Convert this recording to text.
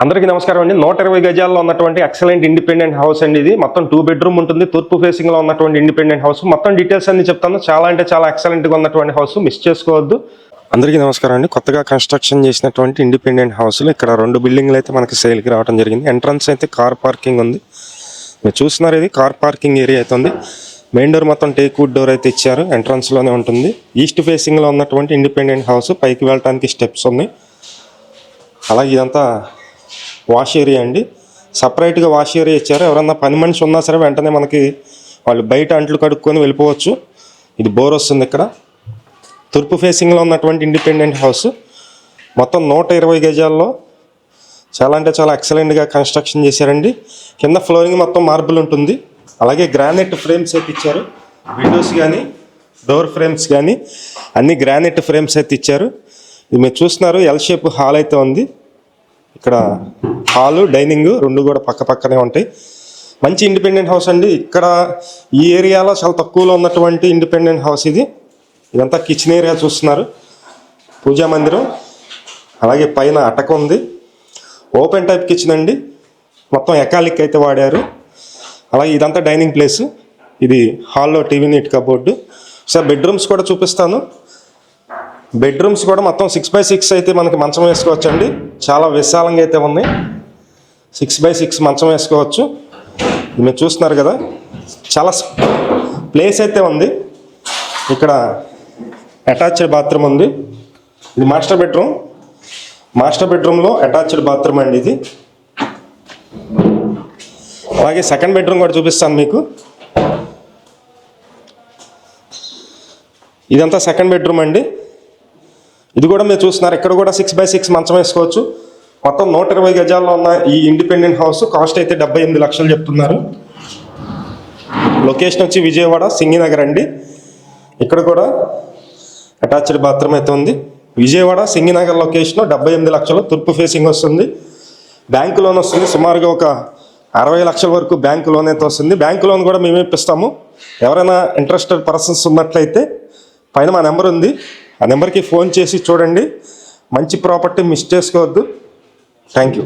అందరికీ నమస్కారం అండి. 120 గజాల్లో ఉన్నటువంటి ఎక్సలెంట్ ఇండిపెండెంట్ హౌస్ అండి. ఇది మొత్తం 2 బెడ్రూమ్ ఉంటుంది. తూర్పు ఫేసింగ్ లో ఉన్నటువంటి ఇండిపెండెంట్ హౌస్. మొత్తం డీటెయిల్స్ అన్ని చెప్తాను. చాలా అంటే చాలా ఎక్సలెంట్ గా ఉన్నటువంటి హౌస్, మిస్ చేసుకోవద్దు. అందరికీ నమస్కారం అండి. కొత్తగా కన్స్ట్రక్షన్ చేసినటువంటి ఇండిపెండెంట్ హౌస్లు ఇక్కడ 2 బిల్డింగ్లు అయితే మనకి సేల్కి రావడం జరిగింది. ఎంట్రన్స్ అయితే కార్ పార్కింగ్ ఉంది. మీరు చూస్తున్నారు, ఇది కార్ పార్కింగ్ ఏరియా అయితే ఉంది. మెయిన్ డోర్ మొత్తం టేక్ వుడ్ డోర్ అయితే ఇచ్చారు. ఎంట్రన్స్ లోనే ఉంటుంది. ఈస్ట్ ఫేసింగ్ లో ఉన్నటువంటి ఇండిపెండెంట్ హౌస్. పైకి వెళ్ళడానికి స్టెప్స్ ఉన్నాయి. అలాగే ఇదంతా వాష్ ఏరియా అండి. సపరేట్గా వాష్ ఏరియా ఇచ్చారు. ఎవరన్నా పని మనిషి ఉన్నా సరే వెంటనే మనకి వాళ్ళు బయట అంట్లు కడుక్కొని వెళ్ళిపోవచ్చు. ఇది బోర్ వస్తుంది. ఇక్కడ తూర్పు ఫేసింగ్లో ఉన్నటువంటి ఇండిపెండెంట్ హౌస్ మొత్తం 120 గజాల్లో చాలా అంటే చాలా ఎక్సలెంట్గా కన్స్ట్రక్షన్ చేశారండి. కింద ఫ్లోరింగ్ మొత్తం మార్బుల్ ఉంటుంది. అలాగే గ్రానైట్ ఫ్రేమ్స్ అయితే ఇచ్చారు. విండోస్ కానీ డోర్ ఫ్రేమ్స్ కానీ అన్ని గ్రానైట్ ఫ్రేమ్స్ అయితే ఇచ్చారు. ఇది మీరు చూస్తున్నారు, ఎల్ షేప్ హాల్ అయితే ఉంది. ఇక్కడ హాలు డైనింగ్ రెండు కూడా పక్క పక్కనే ఉంటాయి. మంచి ఇండిపెండెంట్ హౌస్ అండి. ఇక్కడ ఈ ఏరియాలో చాలా తక్కువలో ఉన్నటువంటి ఇండిపెండెంట్ హౌస్ ఇది. ఇదంతా కిచెన్ ఏరియా చూస్తున్నారు, పూజా మందిరం, అలాగే పైన అటక ఉంది. ఓపెన్ టైప్ కిచెన్ అండి. మొత్తం ఎకాలిక్ అయితే వాడారు. అలాగే ఇదంతా డైనింగ్ ప్లేస్. ఇది హాల్లో TV neat cupboard. Sir bedrooms కూడా చూపిస్తాను. బెడ్రూమ్స్ కూడా మొత్తం 6x6 అయితే మనకి మంచం వేసుకోవచ్చు అండి. చాలా విశాలంగా అయితే ఉన్నాయి. 6x6 మంచం వేసుకోవచ్చు. మీరు చూస్తున్నారు కదా, చాలా ప్లేస్ అయితే ఉంది. ఇక్కడ అటాచ్డ్ బాత్రూమ్ ఉంది. ఇది మాస్టర్ బెడ్రూమ్. మాస్టర్ బెడ్రూమ్లో అటాచ్డ్ బాత్రూమ్ అండి ఇది. అలాగే సెకండ్ బెడ్రూమ్ కూడా చూపిస్తాను మీకు. ఇదంతా సెకండ్ బెడ్రూమ్ అండి. ఇది కూడా మీరు చూస్తున్నారు, ఇక్కడ కూడా 6x6 మంచం వేసుకోవచ్చు. మొత్తం 120 గజాల్లో ఉన్న ఈ ఇండిపెండెంట్ హౌస్ కాస్ట్ అయితే 78 లక్షలు చెప్తున్నారు. లొకేషన్ వచ్చి విజయవాడ సింగినగర్ అండి. ఇక్కడ కూడా అటాచ్డ్ బాత్రూమ్ అయితే ఉంది. విజయవాడ సింగినగర్ లొకేషన్ 78 లక్షలు. తూర్పు ఫేసింగ్ వస్తుంది. బ్యాంకు లోన్ వస్తుంది. సుమారుగా ఒక 60 లక్షల వరకు బ్యాంకు లోన్ అయితే వస్తుంది. బ్యాంకు లోన్ కూడా మేమే ఇప్పిస్తాము. ఎవరైనా ఇంట్రెస్టెడ్ పర్సన్స్ ఉన్నట్లయితే పైన మా నెంబర్ ఉంది. ఆ నెంబర్కి ఫోన్ చేసి చూడండి. మంచి ప్రాపర్టీ మిస్ చేసుకోవద్దు. Thank you.